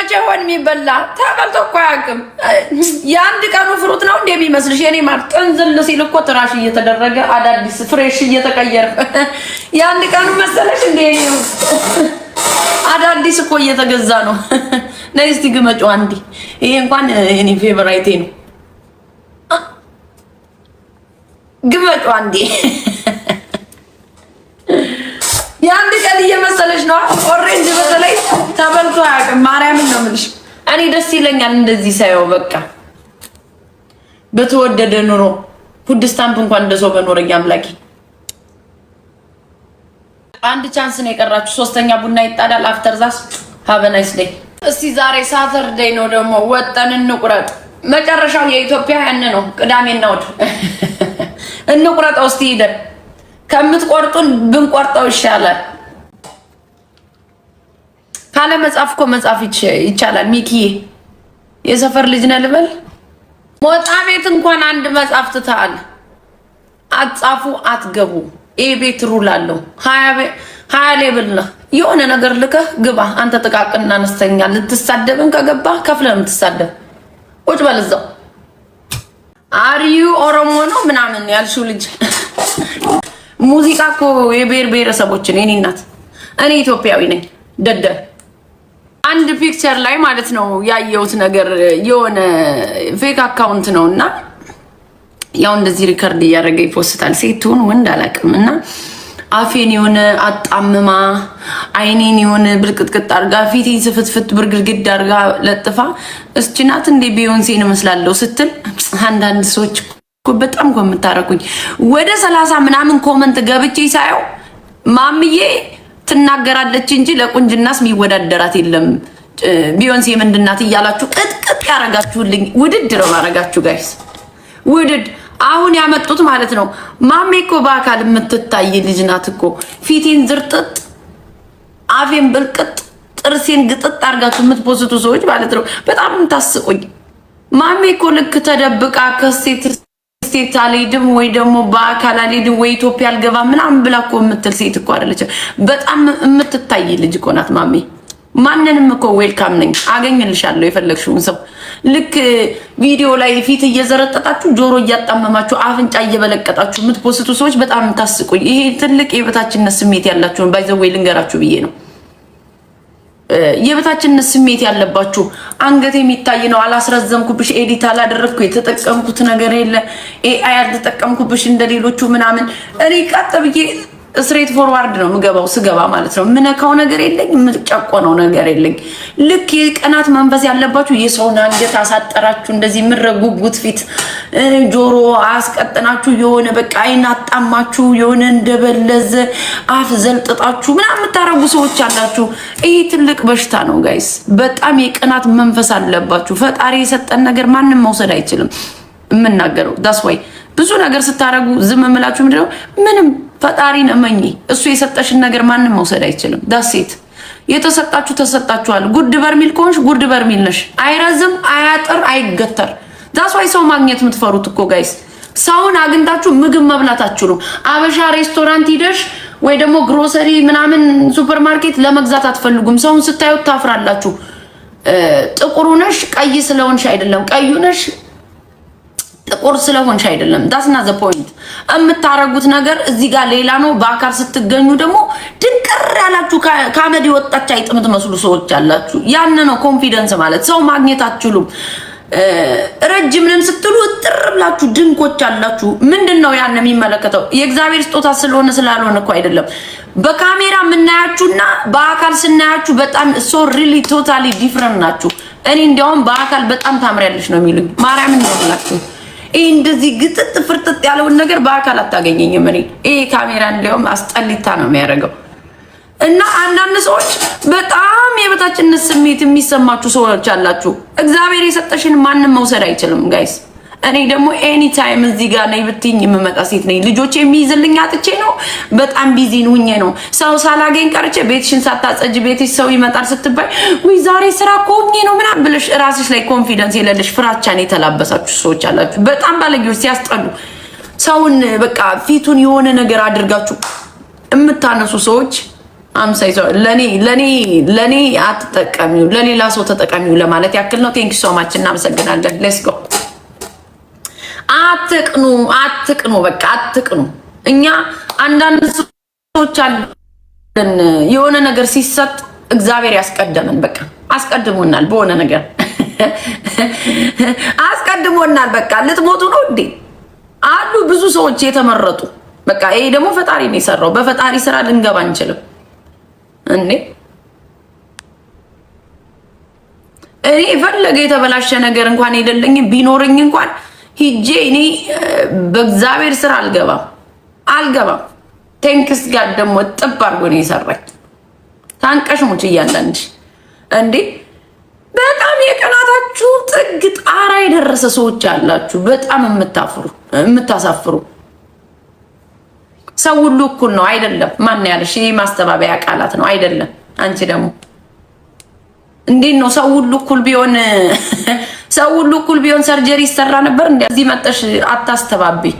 መቼ ሆን የሚበላ ተበልቶ እኮ አያውቅም። የአንድ ቀኑ ፍሩት ነው እንደሚመስልሽ የኔ ማር ጥንዝል ሲል እኮ ትራሽ እየተደረገ አዳዲስ ፍሬሽ እየተቀየረ የአንድ ቀኑ መሰለሽ እንዴ? አዳዲስ እኮ እየተገዛ ነው። ነይ እስቲ ግመጪው አንዴ። ይሄ እንኳን እኔ ፌቨራይቴ ነው። ግመጪው አንዴ። የአንድ ቀን እየመሰለሽ ነው። ኦሬንጅ በተለይ ተበልቶ አያውቅም። ማርያምን ነው የምልሽ። እኔ ደስ ይለኛል እንደዚህ ሳይው። በቃ በተወደደ ኑሮ ፉድ ስታምፕ እንኳን እንደሰው በኖረኛ አምላኪ። አንድ ቻንስ ነው የቀራችሁ። ሶስተኛ ቡና ይጣዳል። አፍተር ዛስ ሃቭ ናይስ ዴይ። እስቲ ዛሬ ሳተርዴይ ነው ደግሞ ወጠን እንቁረጥ። መጨረሻው የኢትዮጵያ ያን ነው ቅዳሜና እሑድ እንቁረጠው። እስቲ ሄደን ከምትቆርጡን ብንቆርጠው ይሻላል። ካለ መጻፍ እኮ መጻፍ ይቻላል። ሚኪዬ የሰፈር ልጅ ነህ ልበል። ሞጣ ቤት እንኳን አንድ መጻፍ ትተሃል። አትጻፉ አትገቡ። ይሄ ቤት ሩል አለው። 20 ሌብል ነው። የሆነ ነገር ልከህ ግባ። አንተ ጥቃቅንና አነስተኛ ልትሳደብን ከገባ ከፍለህ የምትሳደብ ቁጭ በል እዛው። አሪዩ ኦሮሞ ነው ምናምን ያልሽው ልጅ ሙዚቃ እኮ የብሔር ብሔረሰቦችን የኔ እናት። እኔ ኢትዮጵያዊ ነኝ። ደደ አንድ ፒክቸር ላይ ማለት ነው ያየሁት ነገር የሆነ ፌክ አካውንት ነውና ያው እንደዚህ ሪከርድ እያደረገ ይፖስታል። ሴቱን ወንድ አላውቅም እና አፌን የሆነ አጣምማ አይኔን የሆነ ብልቅጥቅጥ አርጋ ፊቴን ስፍትፍት ብርግርግድ አርጋ ለጥፋ እስችናት እንደ ቢዮንሴን መስላለሁ ስትል አንዳንድ ሰዎች በጣም ኮምታረኩኝ። ወደ 30 ምናምን ኮመንት ገብቼ ሳየው ማምዬ ትናገራለች እንጂ ለቁንጅናስ የሚወዳደራት የለም ቢዮንሴ ምንድናት እያላችሁ ቅጥቅጥ ያረጋችሁልኝ። ውድድ ነው ማረጋችሁ ጋይስ፣ ውድድ። አሁን ያመጡት ማለት ነው ማሜ እኮ በአካል የምትታይ ልጅ ናት እኮ። ፊቴን ዝርጥጥ አፌን ብልቅጥ ጥርሴን ግጥጥ አርጋችሁ የምትፖስቱ ሰዎች ማለት ነው በጣም ታስቁኝ። ማሜ እኮ ልክ ተደብቃ ከስቴት አልሄድም ወይ ደግሞ በአካል አልሄድም ወይ ኢትዮጵያ አልገባም ምናምን ብላ እኮ የምትል ሴት እኮ አይደለች። በጣም የምትታይ ልጅ እኮ ናት ማሜ። ማንንም እኮ ዌልካም ነኝ፣ አገኝልሻለሁ የፈለግሽውን ሰው። ልክ ቪዲዮ ላይ ፊት እየዘረጠጣችሁ ጆሮ እያጣመማችሁ አፍንጫ እየበለቀጣችሁ የምትፖስቱ ሰዎች በጣም ታስቁኝ። ይሄ ትልቅ የበታችነት ስሜት ያላችሁን ባይዘው ልንገራችሁ ብዬ ነው። የበታችነት ስሜት ያለባችሁ አንገት የሚታይ ነው። አላስረዘምኩብሽ፣ ኤዲት አላደረግኩ፣ የተጠቀምኩት ነገር የለ፣ ኤአይ አልተጠቀምኩብሽ እንደሌሎቹ ምናምን። እኔ ቀጥ ብዬ ስትሬት ፎርዋርድ ነው ምገባው። ስገባ ማለት ነው ምነካው ነገር የለኝ፣ ምጨቆነው ነገር የለኝ። ልክ የቀናት መንፈስ ያለባችሁ የሰውን አንገት አሳጠራችሁ እንደዚህ ምረጉጉት ፊት ጆሮ አስቀጥናችሁ የሆነ በቃ አይን አጣማችሁ የሆነ እንደበለዘ አፍ ዘልጥጣችሁ ምናምን የምታረጉ ሰዎች አላችሁ። ይሄ ትልቅ በሽታ ነው ጋይስ። በጣም የቀናት መንፈስ አለባችሁ። ፈጣሪ የሰጠን ነገር ማንም መውሰድ አይችልም። የምናገረው ዳስ ወይ ብዙ ነገር ስታረጉ ዝም እምላችሁ ምንድነው ምንም ፈጣሪን እመኚ። እሱ የሰጠሽን ነገር ማንም መውሰድ አይችልም። ዳሴት የተሰጣችሁ ተሰጣችኋል። ጉድ በርሚል ከሆንሽ ጉድ በርሚል ነሽ። አይረዝም፣ አያጥር፣ አይገተር። ዳስ ዋይ ሰው ማግኘት የምትፈሩት እኮ ጋይስ። ሰውን አግኝታችሁ ምግብ መብላት አትችሉም። አበሻ ሬስቶራንት ሂደሽ ወይ ደግሞ ግሮሰሪ ምናምን ሱፐርማርኬት ለመግዛት አትፈልጉም። ሰውን ስታዩት ታፍራላችሁ። ጥቁሩ ነሽ ቀይ ስለሆንሽ አይደለም፣ ቀዩ ነሽ ጥቁር ስለሆንሽ አይደለም። ዳስና ዘ ፖይንት። የምታረጉት ነገር እዚህ ጋር ሌላ ነው። በአካል ስትገኙ ደግሞ ድንቅር ያላችሁ ካመዲ ወጣች አይጥ የምትመስሉ ሰዎች አላችሁ። ያን ነው ኮንፊደንስ ማለት። ሰው ማግኘት አትችሉም። ረጅም ነን ስትሉ ጥር ብላችሁ ድንቆች አላችሁ። ምንድነው ያን የሚመለከተው? የእግዚአብሔር ስጦታ ስለሆነ ስላልሆነ እኮ አይደለም። በካሜራ የምናያችሁና በአካል ስናያችሁ በጣም ሶ ሪሊ ቶታሊ ዲፍረንት ናችሁ። እኔ እንዲያውም በአካል በጣም ታምሪያለሽ ነው የሚሉኝ። ማርያምን ነው ብላችሁ ይሄ እንደዚህ ግጥጥ ፍርጥጥ ያለውን ነገር በአካል አታገኘኝም። እኔ ይሄ ካሜራ እንዲያውም አስጠሊታ ነው የሚያደርገው። እና አንዳንድ ሰዎች በጣም የበታችነት ስሜት የሚሰማችሁ ሰዎች አላችሁ። እግዚአብሔር የሰጠሽን ማንም መውሰድ አይችልም ጋይስ። እኔ ደግሞ ኤኒ ታይም እዚህ ጋር ነኝ ብትይኝ የምመጣ ሴት ነኝ። ልጆች የሚይዝልኝ አጥቼ ነው። በጣም ቢዚ ነኝ ነው። ሰው ሳላገኝ ቀርቼ ቤትሽን ሳታጸጅ ቤትሽ ሰው ይመጣል ስትባይ ወይ ዛሬ ስራ ቆምኝ ነው ምናምን ብለሽ ራስሽ ላይ ኮንፊደንስ የሌለሽ ፍራቻን የተላበሳችሁ ሰዎች አላችሁ። በጣም ባለጌዎች ሲያስጠሉ ሰውን በቃ ፊቱን የሆነ ነገር አድርጋችሁ የምታነሱ ሰዎች አምሳይ ለኔ አትጠቀሚው ለሌላ ሰው ተጠቀሚው ለማለት ያክል ነው። ቴንክ ዩ ሶ ማች እናመሰግናለን። ሌትስ ጎ። አትቅኑ፣ በቃ አትቅኑ። እኛ አንዳንድ ሰዎች አለን የሆነ ነገር ሲሰጥ እግዚአብሔር ያስቀደመን፣ በቃ አስቀድሞናል፣ በሆነ ነገር አስቀድሞናል። በቃ ልትሞቱ ነው እንዴ አሉ ብዙ ሰዎች የተመረጡ። በቃ ይሄ ደግሞ ፈጣሪ ነው የሰራው። በፈጣሪ ስራ ልንገባ አንችልም እንዴ። እኔ ፈለገ የተበላሸ ነገር እንኳን የሌለኝም ቢኖርኝ እንኳን ሂጄ እኔ በእግዚአብሔር ስራ አልገባም። ቴንክስ ጋር ደግሞ ጥብ አድርጎ ነው የሰራኝ። ታንቀሽ ሙች እያንዳንድ እንዴ በጣም የቀናታችሁ ጥግ ጣራ የደረሰ ሰዎች አላችሁ። በጣም የምታሳፍሩ ሰው ሁሉ እኩል ነው አይደለም። ማን ያለሽ? ይሄ ማስተባበያ ቃላት ነው አይደለም። አንቺ ደግሞ እንዴት ነው ሰው ሁሉ እኩል ቢሆን ሰርጀሪ ይሰራ ነበር? እንደዚህ መጠሽ አታስተባብይ።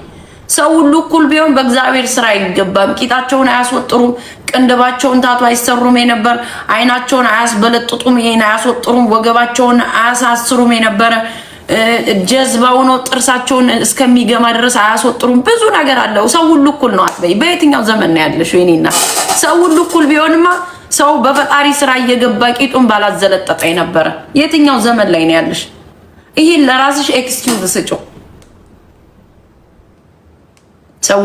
ሰው ሁሉ እኩል ቢሆን በእግዚአብሔር ስራ አይገባም። ቂጣቸውን አያስወጥሩም፣ ቅንድባቸውን ታቱ አይሰሩም የነበር፣ አይናቸውን አያስበለጥጡም፣ ይሄን አያስወጥሩም፣ ወገባቸውን አያሳስሩም የነበረ ጀዝባው ነው ጥርሳቸውን እስከሚገማ ድረስ አያስወጥሩም። ብዙ ነገር አለው። ሰው ሁሉ እኩል ነው አትበይ። በየትኛው ዘመን ነው ያለሽ? የኔና ሰው ሁሉ እኩል ቢሆንማ ሰው በፈጣሪ ስራ እየገባ ቂጡን ባላዘለጠጠ የነበረ። የትኛው ዘመን ላይ ነው ያለሽ? ይሄን ለራስሽ ኤክስኪውዝ ስጪው። ሰው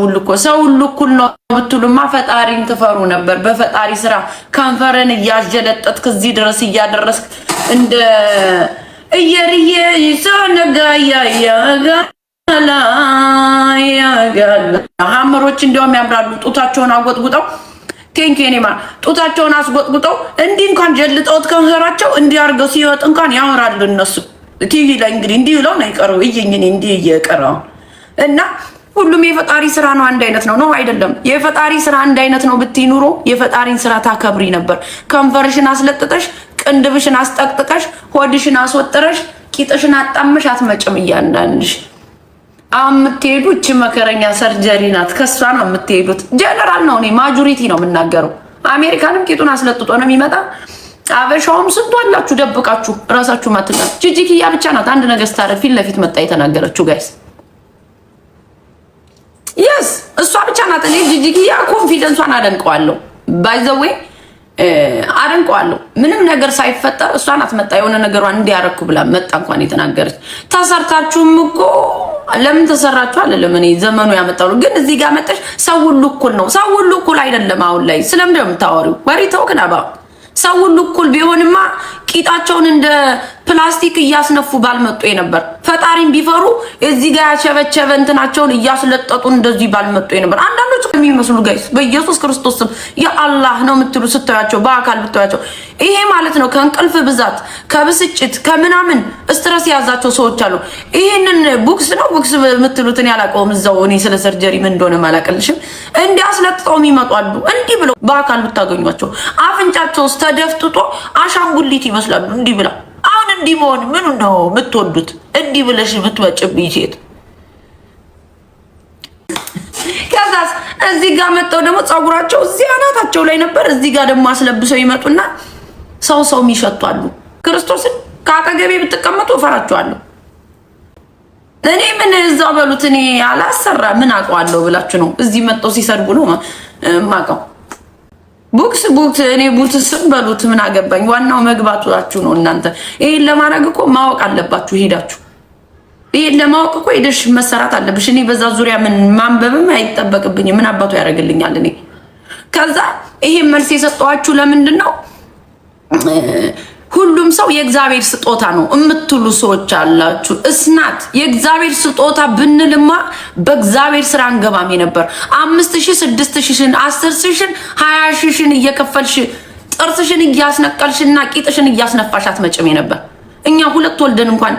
ሁሉ እኩል ነው ብትሉማ ፈጣሪን ትፈሩ ነበር። በፈጣሪ ስራ ከንፈርን እያጀለጠጥክ እዚህ ድረስ እያደረስክ እንደ እየርየ ይሰነጋያ ያጋላ ሀመሮች እንዲያውም ያምራሉ። ጡታቸውን አጎጥጉጠው ቴንኬኔማ ጡታቸውን አስጎጥጉጠው እንዲህ እንኳን ጀልጠውት ከንፈራቸው እንዲህ አድርገው ሲወጥ እንኳን ያወራሉ። እነሱ ቲቪ ላይ እንግዲህ እንዲህ ብለው ነው የቀረው። እየኝኔ እንዲህ እየቀረው እና ሁሉም የፈጣሪ ስራ ነው። አንድ አይነት ነው አይደለም? የፈጣሪ ስራ አንድ አይነት ነው ብትይ ኑሮ የፈጣሪን ስራ ታከብሪ ነበር። ከንፈርሽን አስለጥጠሽ ቅንድብሽን አስጠቅጥቀሽ ሆድሽን አስወጥረሽ ቂጥሽን አጣመሽ አትመጭም። እያንዳንድሽ የምትሄዱ እቺ መከረኛ ሰርጀሪ ናት። ከሷ ነው የምትሄዱት። ጀነራል ነው። እኔ ማጆሪቲ ነው የምናገረው። አሜሪካንም ቂጡን አስለጥጦ ነው የሚመጣ። አበሻውም ስንቱ አላችሁ ደብቃችሁ ራሳችሁ ማትላ። ጂጂኪያ ብቻ ናት አንድ ነገር ስታረግ ፊት ለፊት መጣ የተናገረችው። ጋይስ የስ እሷ ብቻ ናት። እኔ ጂጂኪያ ኮንፊደንሷን አደንቀዋለሁ። ባይ ዘ ዌይ አደንቀዋለሁ። ምንም ነገር ሳይፈጠር እሷ ናት መጣ የሆነ ነገሯን እንዲያረኩ ብላ መጣ እንኳን የተናገረች። ተሰርታችሁም እኮ ለምን ተሰራችሁ አለ ለምን ዘመኑ ያመጣው። ግን እዚህ ጋር መጣሽ ሰው ሁሉ እኩል ነው። ሰው ሁሉ እኩል አይደለም። አሁን ላይ ስለምን የምታወሪው ወሪተው ከናባ ሰው ሁሉ እኩል ቢሆንማ ቂጣቸውን እንደ ፕላስቲክ እያስነፉ ባልመጡ ነበር። ፈጣሪን ቢፈሩ እዚህ ጋር ያቸበቸበ እንትናቸውን እያስለጠጡ እንደዚህ ባልመጡ ነበር። አንዳንዶች የሚመስሉ ጋይስ በኢየሱስ ክርስቶስ ስም የአላህ ነው የምትሉ ስታያቸው በአካል ብታያቸው ይሄ ማለት ነው ከእንቅልፍ ብዛት ከብስጭት ከምናምን ስትረስ ያዛቸው ሰዎች አሉ። ይሄንን ቡክስ ነው ቡክስ የምትሉትን ያላቀውም እዛው እኔ ስለ ሰርጀሪ ምን እንደሆነ ማላቀልሽም እንዲህ አስለጥጠው ይመጣሉ። እንዲህ ብለው በአካል ብታገኟቸው አፍንጫቸው ውስጥ ተደፍጥጦ አሻንጉሊት ይመስላሉ። እንዲህ ብላ አሁን እንዲህ መሆን ምን ነው የምትወዱት? እንዲህ ብለሽ የምትመጭብኝ ሴት። ከዛስ እዚህ ጋር መጣው ደግሞ ፀጉራቸው እዚህ አናታቸው ላይ ነበር። እዚህ ጋር ደግሞ አስለብሰው ይመጡና ሰው ይሸቷሉ። ክርስቶስን ከአጠገቤ ብትቀመጡ እፈራችኋለሁ። እኔ ምን እዛው በሉት እኔ አላሰራ ምን አውቀዋለሁ ብላችሁ ነው እዚህ መጣው ሲሰድቡ ነው ማቀው። ቡክስ እኔ ቡትስም በሉት ምን አገባኝ። ዋናው መግባታችሁ ነው። እናንተ ይሄን ለማድረግ እኮ ማወቅ አለባችሁ። ሄዳችሁ ይሄን ለማወቅ እኮ ሄደሽ መሰራት አለብሽ። እኔ በዛ ዙሪያ ምን ማንበብም አይጠበቅብኝ። ምን አባቱ ያደርግልኛል? እኔ ከዛ ይሄን መልስ የሰጠኋችሁ ለምንድን ነው ሁሉም ሰው የእግዚአብሔር ስጦታ ነው እምትሉ ሰዎች አላችሁ። እስናት የእግዚአብሔር ስጦታ ብንልማ በእግዚአብሔር ስራ አንገባም ነበር። 5000 6000 10000 20000 እየከፈልሽ ጥርስሽን እያስነቀልሽና ቂጥሽን እያስነፋሽ አትመጭም ነበር። እኛ ሁለት ወልደን እንኳን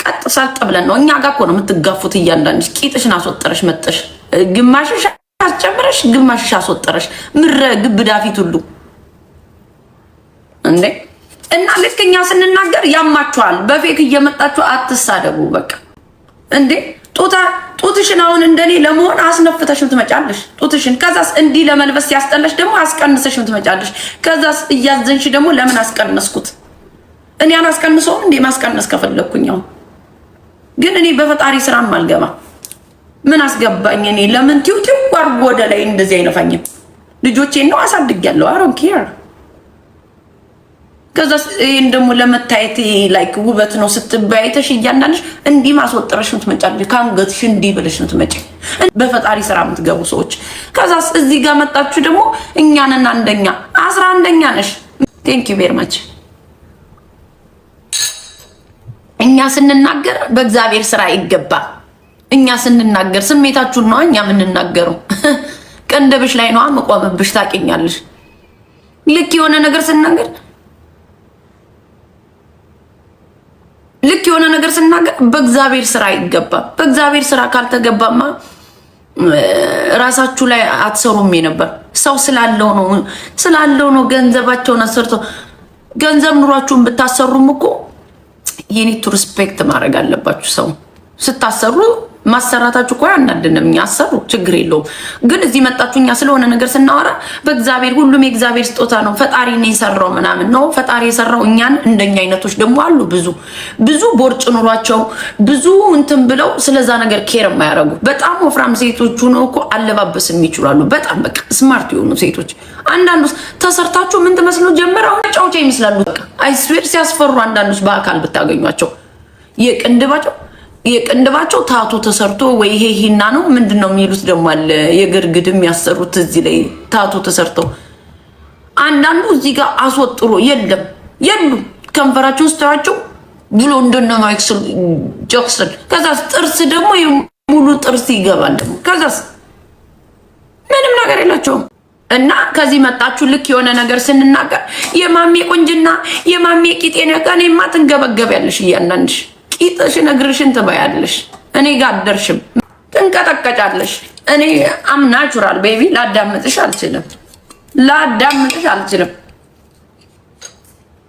ቀጥ ሳልጥ ብለን ነው። እኛ ጋር እኮ ነው የምትጋፉት። እያንዳንድሽ ቂጥሽን አስወጥረሽ መጥተሽ ግማሽሽ አስጨምረሽ ግማሽሽ አስወጥረሽ ምረ ግብዳ ፊት ሁሉ እንዴ። እና ልክኛ ስንናገር ያማችኋል። በፌክ እየመጣችሁ አትሳደቡ። በቃ እንዴ ጡትሽን አሁን እንደኔ ለመሆን አስነፍተሽም ትመጫለሽ ጡትሽን። ከዛስ እንዲህ ለመልበስ ያስጠላሽ ደግሞ አስቀንሰሽም ትመጫለሽ። ከዛስ እያዘንሽ ደግሞ ለምን አስቀነስኩት? እኔ አላስቀንሰውም እንዴ? ማስቀነስ ከፈለኩኝ አሁን ግን እኔ በፈጣሪ ስራም አልገባ። ምን አስገባኝ እኔ? ለምን ቲውቲው አርጎ ወደ ላይ እንደዚህ አይነፋኝም? ልጆቼን ነው አሳድጊያለሁ። አይ ዶንት ኬር። ከዛስ ይሄን ደግሞ ለመታየት ላይክ ውበት ነው ስትባይተሽ እያንዳንድሽ እንዲህ ማስወጥረሽ ነው ትመጫለሽ። ካንገትሽ እንዲህ ብለሽ ነው ትመጪ። በፈጣሪ ስራ የምትገቡ ሰዎች ከዛስ እዚህ ጋር መጣችሁ ደግሞ እኛንና አንደኛ 11ኛ ነሽ። ቴንክ ዩ ቬሪ ማች። እኛ ስንናገር በእግዚአብሔር ስራ ይገባል። እኛ ስንናገር ስሜታችሁን ነው እኛ የምንናገረው። ቀንደብሽ ላይ ነው መቆምብሽ። ታውቂኛለሽ። ልክ የሆነ ነገር ስናገር በእግዚአብሔር ስራ ይገባል። በእግዚአብሔር ስራ ካልተገባማ ራሳችሁ ላይ አትሰሩም ነበር። ሰው ስላለው ነው ገንዘባቸውን አሰርቶ ገንዘብ ኑሯችሁን ብታሰሩም እኮ የኔቱ ሪስፔክት ማድረግ አለባችሁ። ሰው ስታሰሩ ማሰራታችሁ እኮ ያናድንም። እኛ አሰሩ ችግር የለውም። ግን እዚህ መጣችሁ እኛ ስለሆነ ነገር ስናወራ በእግዚአብሔር ሁሉም የእግዚአብሔር ስጦታ ነው ፈጣሪ ነው የሰራው ምናምን ነው። ፈጣሪ የሰራው እኛን እንደኛ አይነቶች ደግሞ አሉ። ብዙ ቦርጭ ኑሯቸው ብዙ እንትን ብለው ስለዛ ነገር ኬር የማያደርጉ በጣም ወፍራም ሴቶች ነው እኮ አለባበስ የሚችላሉ። በጣም በቃ ስማርት የሆኑ ሴቶች። አንዳንዶች ተሰርታችሁ ምን ትመስሉ ጀመረው ጫውቻ ይመስላሉ። በቃ አይስዌር ሲያስፈሩ። አንዳንዶች በአካል ብታገኟቸው የቅንድባቸው ታቱ ተሰርቶ ወይ ይሄ ሂና ነው ምንድነው የሚሉት ደግሞ አለ የግርግድም ያሰሩት እዚህ ላይ ታቱ ተሰርቶ። አንዳንዱ እዚህ ጋር አስወጥሮ የሉ ከንፈራቸው ውስጥ ታያቸው ብሎ እንደነ ማይክል ጃክሰን። ከዛስ ጥርስ ደግሞ ሙሉ ጥርስ ይገባል ደግሞ። ከዛስ ምንም ነገር የላቸውም። እና ከዚህ መጣችሁ ልክ የሆነ ነገር ስንናገር የማሜ ቁንጅና የማሜ ቂጤ ነገር እኔማ ትንገበገቢያለሽ እያንዳንድሽ ቂጥሽን እግርሽን ትበያለሽ። እኔ ጋር አደርሽም ትንቀጠቀጫለሽ። እኔ አም ናቹራል ቤቢ ላዳምጥሽ አልችልም።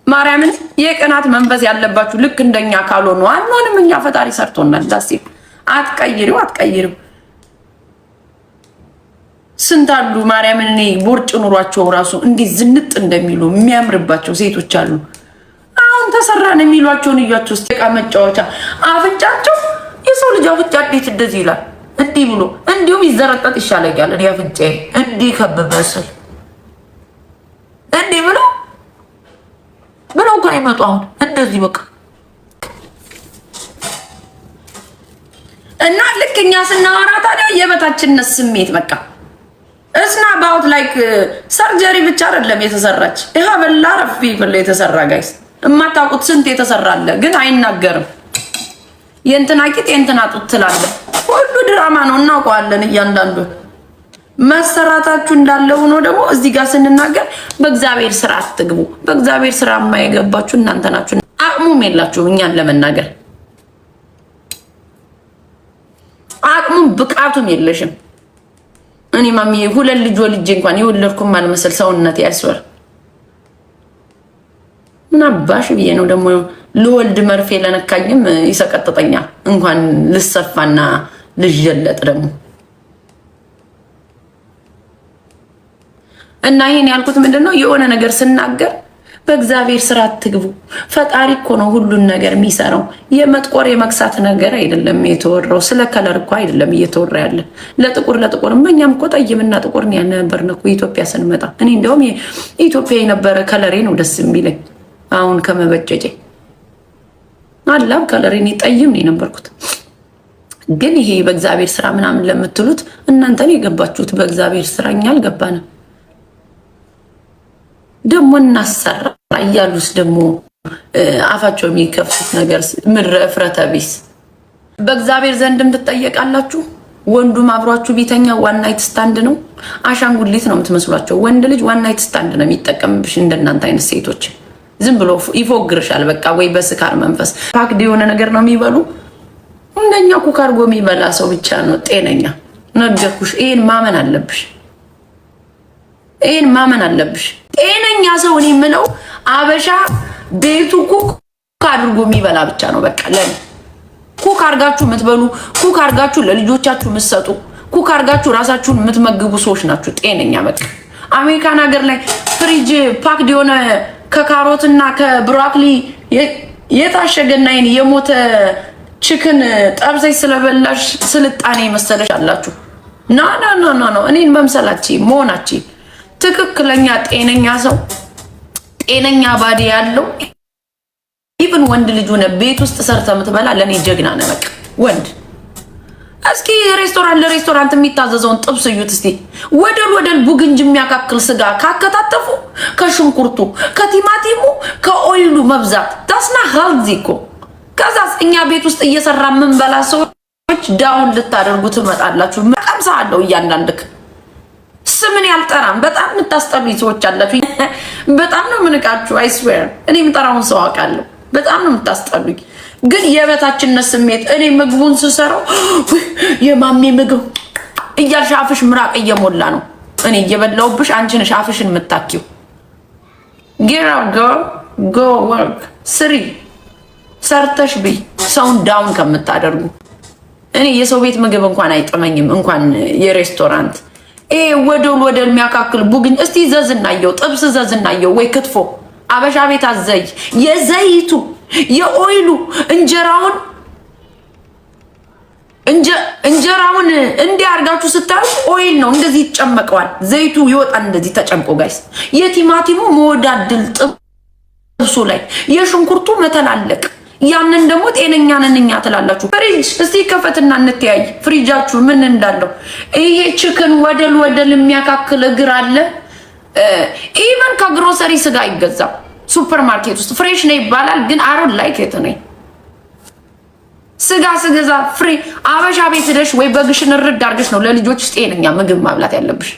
ማርያምን የቅናት መንፈስ ያለባችሁ ልክ እንደኛ ካልሆኑ አንሆንም። እኛ ፈጣሪ ሰርቶናል። ዳስ አትቀይሪው። ስንት አሉ ማርያምን እኔ ቦርጭ ኑሯቸው ራሱ እንዲህ ዝንጥ እንደሚሉ የሚያምርባቸው ሴቶች አሉ። አሁን ተሰራን የሚሏቸውን እያቸው ውስጥ የቃ መጫወቻ አፍንጫቸው የሰው ልጅ አፍንጫ እንዴት እንደዚህ ይላል? እንዲህ ብሎ እንዲሁም ይዘረጠጥ ይሻለኛል። እኔ አፍንጫዬ እንዲህ ከበበስል እንዲህ ብሎ እኮ ይመጡ አሁን እንደዚህ በቃ እና ልክ እኛ ስናወራ ታዲያ የበታችነት ስሜት በቃ እስና ባውት ላይክ ሰርጀሪ ብቻ አይደለም የተሰራች ይሄ በላረፍ ይፈለ የተሰራ ጋይስ እማታውቁት ስንት የተሰራለ ግን አይናገርም። የእንትና ቂጥ የእንትና ጡት ትላለ። ሁሉ ድራማ ነው እናውቀዋለን። እያንዳንዱ መሰራታችሁ እንዳለ ሆኖ ደግሞ እዚህ ጋር ስንናገር በእግዚአብሔር ስራ አትግቡ። በእግዚአብሔር ስራ የማይገባችሁ እናንተ ናችሁ። አቅሙም የላችሁም እኛን ለመናገር አቅሙም ብቃቱም የለሽም። እኔ ማሚ ሁለት ልጅ ወልጄ እንኳን የወለድኩም አልመሰል ሰውነት ያስወር ምን አባሽ ብዬ ነው ደግሞ ለወልድ መርፌ ለነካኝም ይሰቀጥጠኛል። እንኳን ልሰፋና ልጀለጥ ደግሞ እና ይሄን ያልኩት ምንድነው የሆነ ነገር ስናገር በእግዚአብሔር ስራ አትግቡ። ፈጣሪ እኮ ነው ሁሉን ነገር የሚሰራው። የመጥቆር የመክሳት ነገር አይደለም የተወራው። ስለ ከለር እኮ አይደለም እየተወራ ያለ። ለጥቁር እኛም እኮ ጠይምና ጥቁር ነው ያነበርነው እኮ ኢትዮጵያ ስንመጣ። እኔ እንደውም ኢትዮጵያ የነበረ ከለሬ ነው ደስ የሚለኝ አሁን ከመበጨጨ አላም ከለሬ ነው ጠይም ነው የነበርኩት። ግን ይሄ በእግዚአብሔር ስራ ምናምን ለምትሉት እናንተን የገባችሁት በእግዚአብሔር ስራ እኛ አልገባንም። ደግሞ እናሰራ እያሉስ ደግሞ አፋቸው የሚከፍቱት ነገር ምድረ እፍረተ ቢስ። በእግዚአብሔር ዘንድም ትጠየቃላችሁ። ወንዱም አብሯችሁ ቢተኛ ዋን ናይት ስታንድ ነው። አሻንጉሊት ነው የምትመስሏቸው። ወንድ ልጅ ዋን ናይት ስታንድ ነው የሚጠቀምብሽ። እንደናንተ አይነት ሴቶች ዝም ብሎ ይፎግርሻል። በቃ ወይ በስካር መንፈስ ፓክድ የሆነ ነገር ነው የሚበሉ። እንደኛ ኩካርጎ የሚበላ ሰው ብቻ ነው ጤነኛ። ነገርኩሽ። ይሄን ማመን አለብሽ። ጤነኛ ሰው እኔ የምለው አበሻ ቤቱ ኩክ አድርጎ የሚበላ ብቻ ነው። በቃ ለኔ ኩክ አርጋችሁ የምትበሉ፣ ኩክ አርጋችሁ ለልጆቻችሁ የምትሰጡ፣ ኩክ አርጋችሁ ራሳችሁን የምትመግቡ ሰዎች ናችሁ ጤነኛ። በቃ አሜሪካን ሀገር ላይ ፍሪጅ ፓክድ የሆነ ከካሮትና ከብሮኮሊ የታሸገና የሞተ ቺክን ጠብሰሽ ስለበላሽ ስልጣኔ መሰለሽ አላችሁ። ና እኔን መምሰላችሁ መሆናችሁ ትክክለኛ ጤነኛ ሰው ጤነኛ ባዲ ያለው ኢቭን ወንድ ልጅ ሆነ ቤት ውስጥ ሰርተ የምትበላ ለኔ ጀግና ነህ። በቃ ወንድ እስኪ ለሬስቶራንት የሚታዘዘውን ጥብስ እዩት እስቲ። ወደል ቡግንጅ የሚያካክል ስጋ ካከታተፉ ከሽንኩርቱ ከቲማቲሙ ከኦይሉ መብዛት ታስና ሄልዚ እኮ። ከዛስ እኛ ቤት ውስጥ እየሰራ የምንበላ ሰዎች ዳውን ልታደርጉ ትመጣላችሁ። መቀምሳለሁ እያንዳንድክ ስምን ያልጠራም በጣም የምታስጠሉኝ ሰዎች አላችሁ። በጣም ነው ምንቃችሁ። አይ ስዌር እኔ የምጠራውን ሰው አውቃለሁ። በጣም ነው የምታስጠሉኝ። ግን የበታችነት ስሜት እኔ ምግቡን ስሰራው የማሜ ምግብ እያልሽ አፍሽ ምራቅ እየሞላ ነው። እኔ እየበላውብሽ አንቺ ነሽ አፍሽን የምታኪው። ጌራ ጎ ወርክ ስሪ ሰርተሽ ብይ ሰውን ዳውን ከምታደርጉ። እኔ የሰው ቤት ምግብ እንኳን አይጥመኝም እንኳን የሬስቶራንት ወደል የሚያካክል ቡግኝ እስቲ ዘዝናየው ጥብስ ዘዝናየው ወይ ክትፎ አበሻ ቤት አዘይ የዘይቱ የኦይሉ እንጀራውን እንዲህ አርጋችሁ ስታዩ ኦይል ነው እንደዚህ ይጨመቀዋል። ዘይቱ ይወጣል እንደዚህ ተጨምቆ ጋይስ። የቲማቲሙ መወዳድል ጥብሱ ላይ የሽንኩርቱ መተላለቅ ያንን ደግሞ ጤነኛ ነን እኛ ትላላችሁ። ፍሪጅ እስቲ ከፈትና እንተያይ ፍሪጃችሁ ምን እንዳለው። ይሄ ቺክን ወደል የሚያካክል እግር አለ። ኢቨን ከግሮሰሪ ስጋ አይገዛም ሱፐር ማርኬት ውስጥ ፍሬሽ ነው ይባላል፣ ግን አሮን ላይክ የት ነው ስጋ ስገዛ ፍሬ አበሻ ቤት ሄደሽ ወይ በግሽን ርድ አድርገሽ ነው ለልጆች ጤነኛ ምግብ ማብላት ያለብሽ።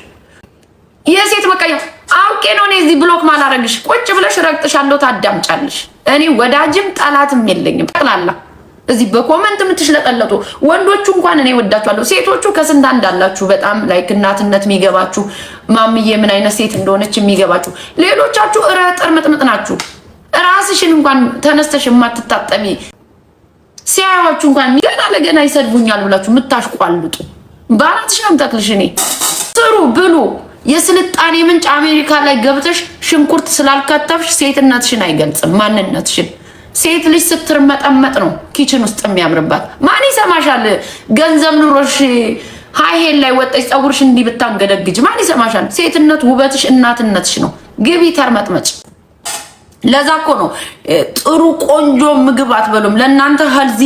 የሴት መቀያ አውቄ ነው እኔ እዚህ ብሎክ ማላረግሽ ቁጭ ብለሽ ረግጥሻለሁ ታዳምጫለሽ። እኔ ወዳጅም ጠላትም የለኝም። ጠቅላላ እዚህ በኮመንት የምትሽለጠለጡ ወንዶቹ እንኳን እኔ ወዳችኋለሁ። ሴቶቹ ከስንት አንዳላችሁ በጣም ላይክ እናትነት የሚገባችሁ ማምዬ ምን አይነት ሴት እንደሆነች የሚገባችሁ። ሌሎቻችሁ እረጠር ምጥምጥ ናችሁ። ራስሽን እንኳን ተነስተሽ የማትታጠቢ ሲያዩዋችሁ እንኳን ገና ለገና ይሰድቡኛል ብላችሁ የምታሽቋልጡ ባራትሽ ነው የምታክልሽ። እኔ ስሩ ብሉ። የስልጣኔ ምንጭ አሜሪካ ላይ ገብተሽ ሽንኩርት ስላልከተፍሽ ሴትነትሽን አይገልጽም ማንነትሽን። ሴት ልጅ ስትርመጠመጥ ነው ኪችን ውስጥ የሚያምርባት። ማን ይሰማሻል? ገንዘብ ኑሮሽ ሃይሄል ላይ ወጣሽ ፀጉርሽ እንዲህ ብታንገደግጅ ማን ይሰማሻል? ሴትነት ውበትሽ እናትነትሽ ነው። ግቢ ተርመጥመጭ። ለዛ እኮ ነው ጥሩ ቆንጆ ምግብ አትበሉም። ለእናንተ ሄልዚ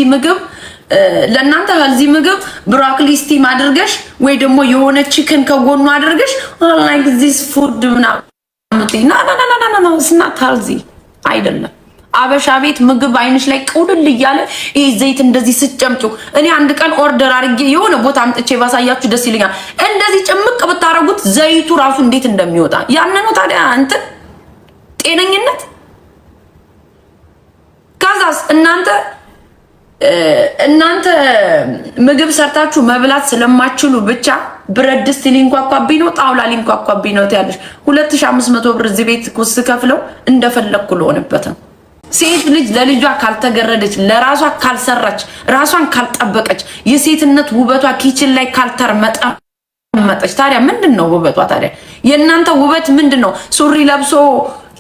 ምግብ ብሮኮሊ ስቲም አድርገሽ ወይ ደግሞ የሆነ ቺክን ከጎኑ አድርገሽ ላይክ ዚስ ፉድ ምናምን ና ስናት ሄልዚ አይደለም። አበሻ ቤት ምግብ አይንሽ ላይ ቁልል እያለ ይሄ ዘይት እንደዚህ ስጨምጩ እኔ አንድ ቀን ኦርደር አድርጌ የሆነ ቦታ አምጥቼ ባሳያችሁ ደስ ይለኛል። እንደዚህ ጭምቅ ብታረጉት ዘይቱ ራሱ እንዴት እንደሚወጣ ያንኑ ታዲያ እንትን ጤነኝነት። ከዛስ እናንተ ምግብ ሰርታችሁ መብላት ስለማችሉ ብቻ ብረት ድስት ሊንኳኳብኝ ነው ጣውላ ሊንኳኳብኝ ነው ትያለሽ። 2500 ብር እዚህ ቤት ኩስ ከፍለው እንደፈለኩ ልሆንበት ነው። ሴት ልጅ ለልጇ ካልተገረደች ለራሷ ካልሰራች ራሷን ካልጠበቀች የሴትነት ውበቷ ኪችን ላይ ካልተርመጠመጠች ታዲያ ምንድነው ውበቷ? ታዲያ የእናንተ ውበት ምንድነው? ሱሪ ለብሶ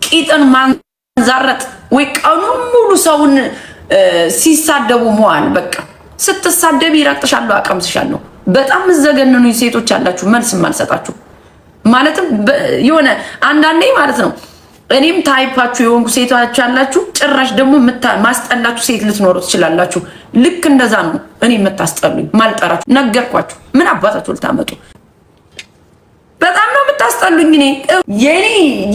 ቂጥን ማንዛረጥ ወይ ቀኑን ሙሉ ሰውን ሲሳደቡ መዋል። በቃ ስትሳደብ ይረቅጥሻለሁ አቀምስሻለሁ። በጣም ዘገነኑ ሴቶች አላችሁ መልስ ማልሰጣችሁ ማለትም የሆነ አንዳንዴ ማለት ነው። እኔም ታይፓችሁ የሆንኩ ሴቶች አላችሁ። ጭራሽ ደግሞ ማስጠላችሁ ሴት ልትኖሩ ትችላላችሁ። ልክ እንደዛ ነው እኔ የምታስጠሉኝ ማልጠራችሁ። ነገርኳችሁ። ምን አባታችሁ ልታመጡ በጣም ነው የምታስጠሉኝ። እኔ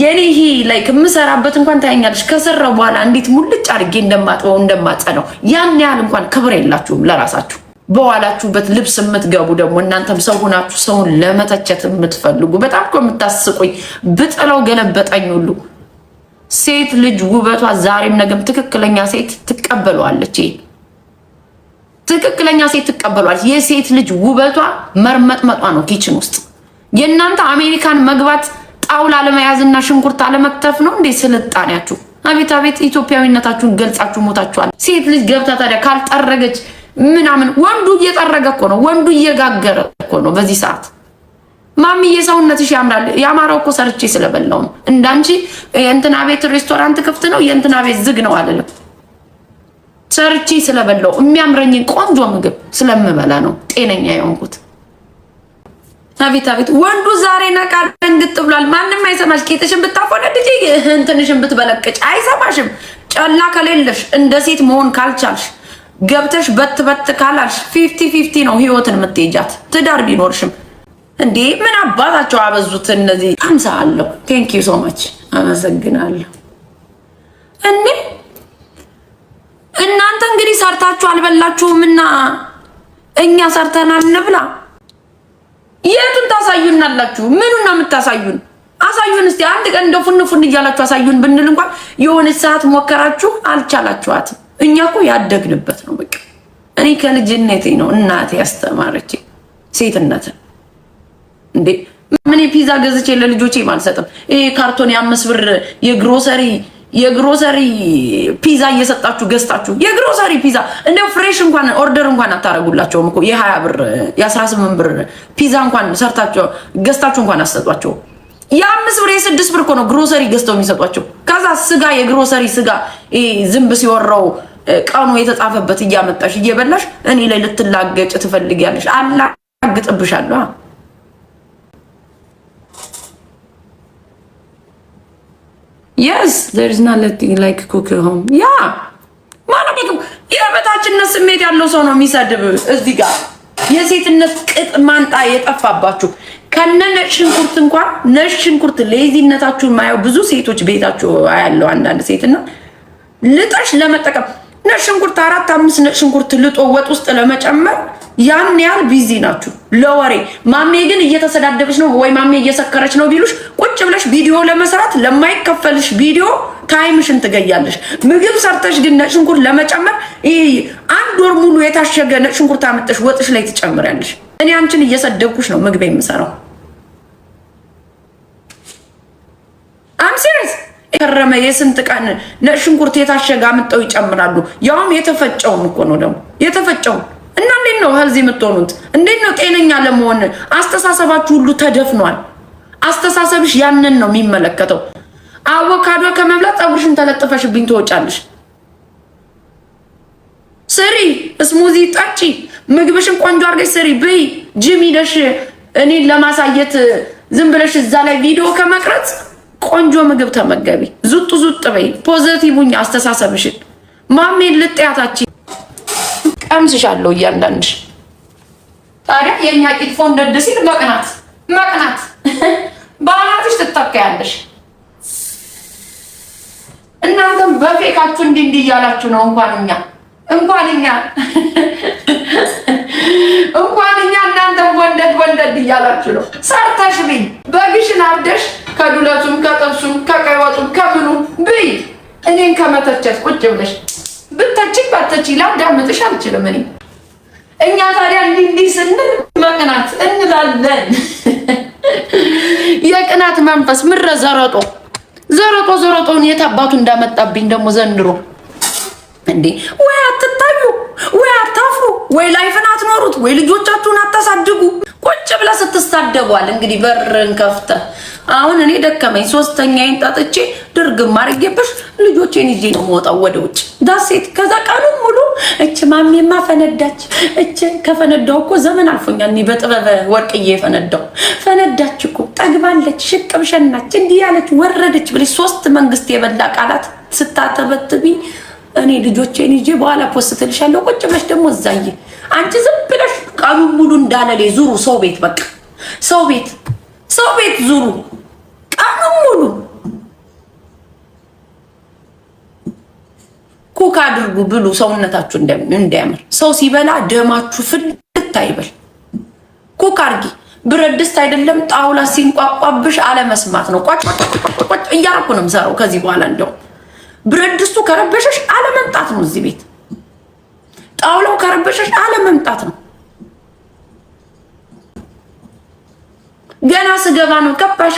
የኔ ይሄ ላይክ የምሰራበት እንኳን ታያኛለሽ። ከሰራው በኋላ እንዴት ሙልጭ አድርጌ እንደማጥበው እንደማጸነው ያን ያህል እንኳን ክብር የላችሁም ለራሳችሁ። በኋላችሁበት ልብስ የምትገቡ ደግሞ እናንተም ሰው ሆናችሁ ሰውን ለመተቸት የምትፈልጉ በጣም እኮ የምታስቁኝ። ብጥለው ገለበጠኝ ሁሉ ሴት ልጅ ውበቷ ዛሬም ነገም ትክክለኛ ሴት ትቀበለዋለች። ትክክለኛ ሴት ትቀበለዋለች። የሴት ልጅ ውበቷ መርመጥመጧ ነው ኪችን ውስጥ። የእናንተ አሜሪካን መግባት ጣውላ ለመያዝና ሽንኩርት አለመክተፍ ነው እንዴ ስልጣኔያችሁ? አቤት አቤት! ኢትዮጵያዊነታችሁን ገልጻችሁ ሞታችኋል። ሴት ልጅ ገብታ ታዲያ ካልጠረገች ምናምን ወንዱ እየጠረገ እኮ ነው፣ ወንዱ እየጋገረ እኮ ነው በዚህ ሰዓት። ማሚዬ ሰውነትሽ ያምራል። ያማረው እኮ ሰርቼ ስለበላው ነው። እንዳንቺ የእንትና ቤት ሬስቶራንት ክፍት ነው የእንትና ቤት ዝግ ነው አይደለም። ሰርቼ ስለበላው የሚያምረኝ ቆንጆ ምግብ ስለምበላ ነው ጤነኛ የሆንኩት። አቤት አቤት ወንዱ ዛሬ ነቃ ደንግጥ ብሏል። ማንም አይሰማሽ። ቄጥሽን ብታቆነድጂ እንትንሽን ብትበለቅጭ አይሰማሽም። ጨላ ከሌለሽ እንደ ሴት መሆን ካልቻልሽ ገብተሽ በት ካላልሽ 50-50 ነው ህይወትን የምትሄጃት ትዳር ቢኖርሽም። እንዴ ምን አባታቸው አበዙት እነዚህ። አምሳለሁ። ቴንክ ዩ ሶ ማች አመሰግናለሁ። እንዴ እናንተ እንግዲህ ሰርታችሁ አልበላችሁምና እኛ ሰርተናል እንብላ። የቱን ታሳዩናላችሁ? ምኑን ነው የምታሳዩን? አሳዩን እስቲ አንድ ቀን እንደው ፉን እያላችሁ አሳዩን ብንል እንኳን የሆነች ሰዓት ሞከራችሁ አልቻላችኋትም። እኛ እኮ ያደግንበት ነው በቃ። እኔ ከልጅነቴ ነው እናቴ ያስተማረች ሴትነትን። እንዴ ምን ፒዛ ገዝቼ ለልጆቼ ማልሰጥም። ይሄ ካርቶን የ5 ብር የግሮሰሪ ፒዛ እየሰጣችሁ ገዝታችሁ የግሮሰሪ ፒዛ እንደው ፍሬሽ እንኳን ኦርደር እንኳን አታረጉላቸውም እኮ የ20 ብር የ18 ብር ፒዛ እንኳን ሰርታችሁ ገዝታችሁ እንኳን አሰጧቸው። የ5 ብር የ6 ብር እኮ ነው ግሮሰሪ ገዝተው የሚሰጧቸው። ከዛ ስጋ የግሮሰሪ ስጋ ዝንብ ሲወራው ቀኑ የተጻፈበት እያመጣሽ እየበላሽ እኔ ላይ ልትላገጭ ትፈልጊያለሽ። አላግጥብሻለሁ። Yes, there is nothing like cook at home. Yeah. ማለት ነው የበታችነት ስሜት ያለው ሰው ነው የሚሰድብ እዚህ ጋር የሴትነት ቅጥ ማንጣ የጠፋባችሁ ከነ ነጭ ሽንኩርት እንኳን ነጭ ሽንኩርት ሌዚነታችሁን ማየው ብዙ ሴቶች ቤታችሁ ያለው አንዳንድ ሴትና ልጠሽ ለመጠቀም ነጭ ሽንኩርት 4-5 ነጭ ሽንኩርት ልጦ ወጥ ውስጥ ለመጨመር ያን ያህል ቢዚ ናችሁ ለወሬ። ማሜ ግን እየተሰዳደበች ነው ወይ ማሜ እየሰከረች ነው ቢሉሽ ቁጭ ብለሽ ቪዲዮ ለመስራት ለማይከፈልሽ ቪዲዮ ታይምሽን ትገያለሽ። ምግብ ሰርተሽ ግን ነጭ ሽንኩርት ለመጨመር አንድ ወር ሙሉ የታሸገ ነጭ ሽንኩርት አመጣሽ ወጥሽ ላይ ትጨምሪያለሽ። እኔ አንቺን እየሰደብኩሽ ነው ምግብ የምሰራው። አም ሲሪየስ። ከረመ የስንት ቀን ነጭ ሽንኩርት የታሸገ አመጣው ይጨምራሉ። ያውም የተፈጨውን እኮ ነው ደግሞ የተፈጨውን። እና እንዴት ነው ሄልዚ የምትሆኑት? እንዴት ነው ጤነኛ ለመሆን? አስተሳሰባችሁ ሁሉ ተደፍኗል። አስተሳሰብሽ ያንን ነው የሚመለከተው። አቮካዶ ከመብላት ፀጉርሽን ተለጥፈሽብኝ ትወጫለሽ። ስሪ፣ ስሙዚ ጠጪ፣ ምግብሽን ቆንጆ አድርገሽ ስሪ፣ ብይ። ጂም ሄደሽ እኔን ለማሳየት ዝም ብለሽ እዛ ላይ ቪዲዮ ከመቅረጽ ቆንጆ ምግብ ተመገቢ። ዙጥ በይ። ፖዚቲቭኛ አስተሳሰብሽን ማሜን ልጥያታቺ ቀምስሻለሁ እያንዳንድሽ። ታዲያ የኛ ቂጥ ፎንደድ ሲል መቅናት በአናትሽ ትተካያለሽ። እናንተም በፌካችሁ እንዲህ እያላችሁ ነው። እንኳን እኛ እናንተም ወንደድ እያላችሁ ነው። ሰርተሽ ብይ። በግሽን አርደሽ ከዱለቱም ከጥብሱም ከቀይ ወጡም ከምኑ ብይ። እኔን ከመተቸት ቁጭ ብለሽ ብተቺ ባተቺ ላዳምጥሽ አልችልም። እኛ ታዲያ እንዲህ ስንል መቅናት እንላለን። የቅናት መንፈስ ምረ ዘረጦን የታባቱ እንዳመጣብኝ ደግሞ ዘንድሮ እንዴ! ወይ አትታዩ፣ ወይ አታፍሩ፣ ወይ ላይፍን አትኖሩት፣ ወይ ልጆቻችሁን አታሳድጉ። ቁጭ ብለህ ስትሳደቧል። እንግዲህ በርን ከፍተ አሁን እኔ ደከመኝ 3ኛዬን ጣጥቼ ድርግም አድርጌብሽ ልጆቼን ይዤ ነው የምወጣው ወደ ውጭ ዳሴት። ከዛ ቀኑን ሙሉ እች ማሜማ ፈነዳች። እች ከፈነዳው እኮ ዘመን አልፎኛል። እኔ በጥበበ ወርቅዬ ፈነዳች እኮ ጠግባለች፣ ሽቅብ ሸናች፣ እንዲህ ያለች ወረደች ብለሽ 3 መንግስት የበላ ቃላት ስታተበትቢ እኔ ልጆቼን ይዤ በኋላ ፖስትልሻለሁ። ቁጭ ብለሽ ደግሞ እዛዬ አንቺ ዝም ብለሽ ቀኑን ሙሉ እንዳለሌ ዙሩ። ሰው ቤት በቃ ሰው ቤት ዙሩ ቀኑን ሙሉ። ኩክ አድርጉ፣ ብሉ፣ ሰውነታችሁ እንዲያምር። ሰው ሲበላ ደማችሁ ፍልት አይበል። ኩክ አድርጊ። ብረት ድስት አይደለም ጣውላ ሲንቋቋብሽ አለመስማት ነው። ቋጭ እያረኩ ነው የምሰራው ከዚህ በኋላ። እንደው ብረት ድስቱ ከረበሸሽ አለመምጣት ነው እዚህ ቤት። ጣውላው ከረበሸሽ አለመምጣት ነው። ገና ስገባ ነው ገባሽ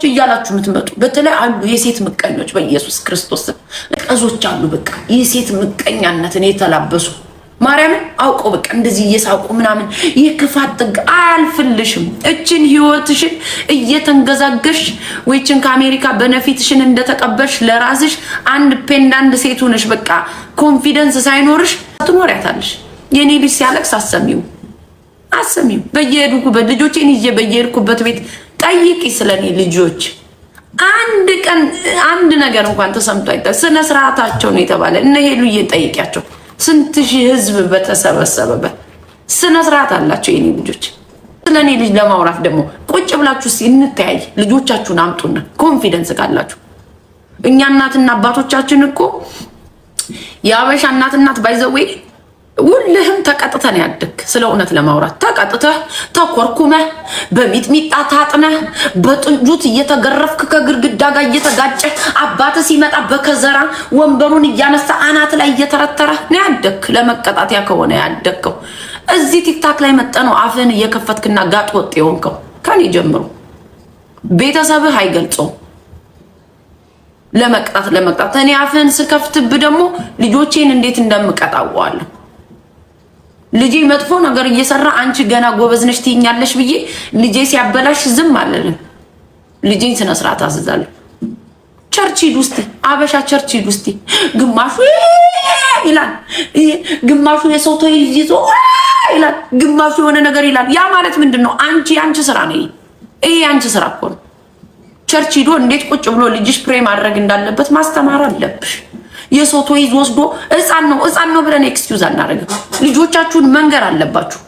እያላችሁ የምትመጡ በተለይ አሉ የሴት ምቀኞች። በኢየሱስ ክርስቶስ ቀዞች አሉ። በቃ የሴት ምቀኛነትን የተላበሱ ማርያም አውቀው በቃ እንደዚህ እየሳቁ ምናምን የክፋት ጥግ አያልፍልሽም። እችን ህይወትሽን እየተንገዛገሽ ወይችን ከአሜሪካ በነፊትሽን እንደተቀበልሽ ለራስሽ አንድ ፔንዳንት ሴት ሆነሽ በቃ ኮንፊደንስ ሳይኖርሽ ትኖሪያታለሽ። የኔ ልጅ ሲያለቅስ አሰሚው በየሄድኩበት ልጆቼን ይዤ በየሄድኩበት ቤት ጠይቂ ስለኔ ልጆች። አንድ ቀን አንድ ነገር እንኳን ተሰምቶ አይታ ስነ ስርዓታቸው ነው የተባለ እነ ሄሉዬ ጠይቂያቸው። ስንት ሺህ ህዝብ በተሰበሰበበት ስነ ስርዓት አላቸው የኔ ልጆች። ስለኔ ልጅ ለማውራት ደግሞ ቁጭ ብላችሁ እንተያይ። ልጆቻችሁን አምጡና ኮንፊደንስ ካላችሁ እኛ እናትና አባቶቻችን እኮ የአበሻ እናት ባይዘዌ ሁልህም ተቀጥተን ያድግ። ስለ እውነት ለማውራት ተቀጥተህ ተኮርኩመህ በሚጥሚጣ ታጥነህ በጥንጁት እየተገረፍክ ከግርግዳ ጋር እየተጋጨ አባት ሲመጣ በከዘራ ወንበሩን እያነሳ አናት ላይ እየተረተረ ነው ያደግ። ለመቀጣት ከሆነ ያደግከው እዚህ ቲክታክ ላይ መጠነው አፍህን እየከፈትክና ጋጥ ወጥ የሆንከው ከኔ ጀምሮ ቤተሰብህ አይገልጸውም። ለመቅጣት እኔ አፍህን ስከፍትብ ደግሞ ልጆቼን እንዴት እንደምቀጣዋለሁ። ልጄ መጥፎ ነገር እየሰራ አንቺ ገና ጎበዝ ነሽ ትይኛለሽ ብዬ ልጄ ሲያበላሽ ዝም አልልም። ልጄን ስነ ስርዓት አስይዛለሁ። ቸርች ሂድ ውስጥ አበሻ ቸርች ሂድ ውስጥ ግማሹ ይላል፣ ግማሹ የሰው ተይል ይዞ ይላል፣ ግማሹ የሆነ ነገር ይላል። ያ ማለት ምንድነው? አንቺ ስራ ነው ይሄ አንቺ ስራ እኮ ነው። ቸርች ሂዶ እንዴት ቁጭ ብሎ ልጅሽ ፕሬ ማድረግ እንዳለበት ማስተማር አለብሽ። የሰው ቶይዝ ወስዶ ህፃን ነው ብለን ኤክስኪውዝ አናደርግም። ልጆቻችሁን መንገር አለባችሁ።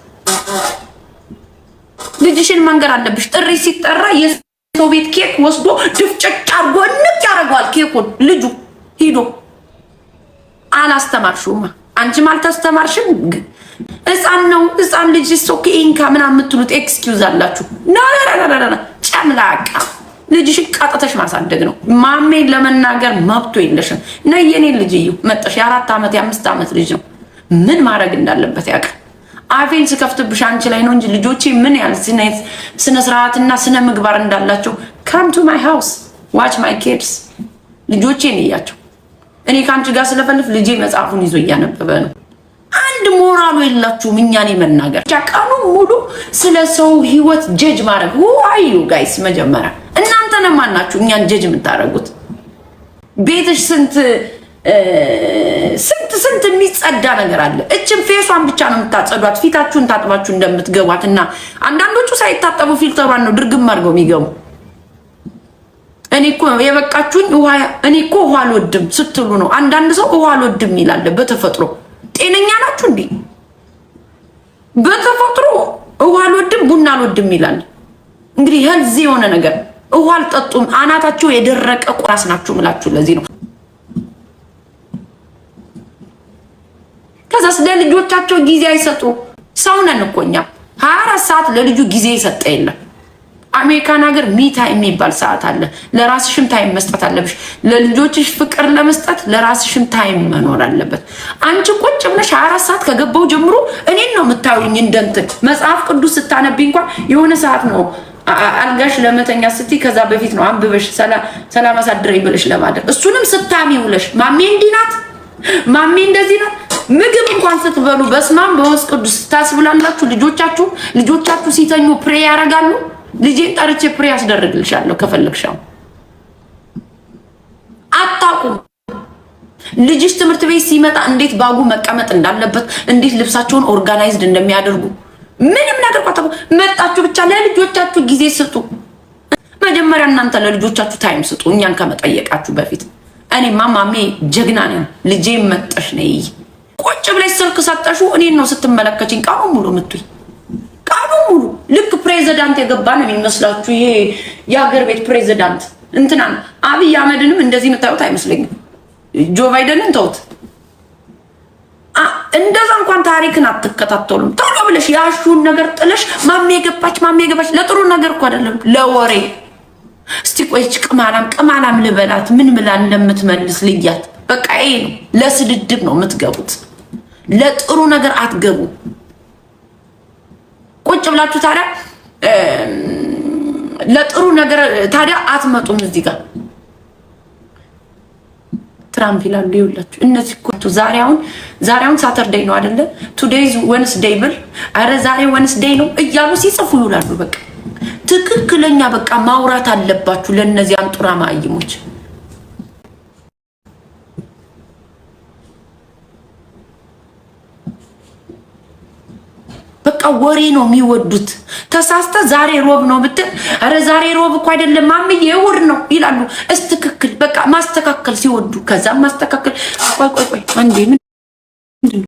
ልጅሽን መንገር አለብሽ። ጥሪ ሲጠራ የሰው ቤት ኬክ ወስዶ ድፍጭጭ አርጎ እንቅ ያደርገዋል ኬኩን። ልጁ ሂዶ አላስተማርሽውማ፣ አንቺም አልተስተማርሽም። ህፃን ልጅ ሶኬ ኢንካ ምናምን የምትሉት ኤክስኪውዝ አላችሁ። ጨምላቃ ልጅሽን ቀጥተሽ ማሳደግ ነው። ማሜን ለመናገር መብቶ የለሽም። ነይ የኔ ልጅ እዩ መጣሽ። የ4 ዓመት የ5 ዓመት ልጅ ነው። ምን ማድረግ እንዳለበት ያውቃል። አፌን ስከፍትብሽ አንቺ ላይ ነው እንጂ ልጆቼ ምን ያህል ስነ ስርዓትና ስነ ምግባር እንዳላቸው come to my house watch my kids። ልጆቼን እያቸው። እኔ ከአንቺ ጋር ስለፈልፍ ልጄ መጽሐፉን ይዞ እያነበበ ነው። አንድ ሞራሉ የላችሁም እኛን መናገር። ቀኑ ሙሉ ስለ ሰው ህይወት ጀጅ ማድረግ። who are you guys? መጀመሪያ እናንተ ነማን ናችሁ እኛን ጀጅ የምታደርጉት? ቤትሽ ስንት የሚጸዳ ነገር አለ። እችም ፌሷን ብቻ ነው የምታጸዷት፣ ፊታችሁን ታጥባችሁ እንደምትገቧት እና አንዳንዶቹ ሳይታጠቡ ፊልተሯን ነው ድርግም አድርገው የሚገቡ። እኔ እኮ የበቃችሁኝ እኔ እኮ ውሃ አልወድም ስትሉ ነው። አንዳንድ ሰው ውሃ አልወድም ይላል በተፈጥሮ። ጤነኛ ናችሁ እንዴ? በተፈጥሮ ውሃ አልወድም ቡና አልወድም ይላል። እንግዲህ ሄልዚ የሆነ ነገር ውሃ አልጠጡም፣ አናታችሁ የደረቀ ቁራስ ናችሁ ምላችሁ። ለዚህ ነው ከዛስ ለልጆቻቸው ጊዜ አይሰጡ። ሰው ነን እኮ እኛ። 24 ሰዓት ለልጁ ጊዜ ይሰጠ የለም። አሜሪካን ሀገር ሚታ የሚባል ሰዓት አለ። ለራስሽም ታይም መስጠት አለብሽ። ለልጆችሽ ፍቅር ለመስጠት ለራስሽም ታይም መኖር አለበት። አንቺ ቁጭ ብለሽ 24 ሰዓት ከገባው ጀምሮ እኔን ነው የምታዩኝ። እንደንትን መጽሐፍ ቅዱስ ስታነቢ እንኳን የሆነ ሰዓት ነው አልጋሽ ለመተኛ ስትይ፣ ከዛ በፊት ነው አንብበሽ ሰላም አሳድረኝ ብለሽ ለማደር። እሱንም ስታሚ ውለሽ ማሜ እንዲህ ናት ማሜ እንደዚህ ናት። ምግብ እንኳን ስትበሉ በስማም በወስ ቅዱስ ታስብላላችሁ። ልጆቻችሁ ሲተኙ ፕሬ ያደርጋሉ። ልጄን ጠርቼ ፕሬ ያስደርግልሻለሁ ከፈለግሻው። አታውቁም። ልጅሽ ትምህርት ቤት ሲመጣ እንዴት ባጉ መቀመጥ እንዳለበት፣ እንዴት ልብሳቸውን ኦርጋናይዝድ እንደሚያደርጉ ምንም ነገር ቆጣው። መጣችሁ ብቻ ለልጆቻችሁ ጊዜ ስጡ። መጀመሪያ እናንተ ለልጆቻችሁ ታይም ስጡ እኛን ከመጠየቃችሁ በፊት። እኔማ ማሜ ጀግና ነኝ ልጄ መጣሽ ነይ ቁጭ ብለሽ ስልክ ሰጠሹ እኔን ነው ስትመለከችኝ ቃሉ ሙሉ ምትይ። ቃሉ ሙሉ ልክ ፕሬዝዳንት የገባ ነው የሚመስላችሁ። ይሄ የሀገር ቤት ፕሬዝዳንት እንትና አብይ አህመድንም እንደዚህ የምታዩት አይመስለኝም። ጆ ባይደንን ተውት። እንደዛ እንኳን ታሪክን አትከታተሉም። ቶሎ ብለሽ ያሹን ነገር ጥለሽ ማሜ ገባች ለጥሩ ነገር እኮ አይደለም ለወሬ። እስቲ ቆይች ቅማላም ልበላት ምን ብላ እንደምትመልስ ልያት። በቃ ይሄ ነው። ለስድድብ ነው የምትገቡት፣ ለጥሩ ነገር አትገቡ። ቁጭ ብላችሁ ታዲያ ለጥሩ ነገር ታዲያ አትመጡም። እዚህ ጋር ትራምፕ ይላሉ ይውላችሁ። እነዚህ እኮ ዛሬ አሁን ሳተርዴይ ነው አይደለ? ቱዴይዝ ወንስዴይ ብል አረ ዛሬ ወንስዴይ ነው እያሉ ሲጽፉ ይውላሉ። በቃ ትክክለኛ በቃ ማውራት አለባችሁ ለነዚህ አንጡራ ማይሞች። በቃ ወሬ ነው የሚወዱት። ተሳስተ ዛሬ ሮብ ነው ብትል አረ ዛሬ ሮብ እኮ አይደለም ማምዬ እሑድ ነው ይላሉ። ትክክል በቃ ማስተካከል ሲወዱ ከዛም ማስተካከል ቆይ አንዴ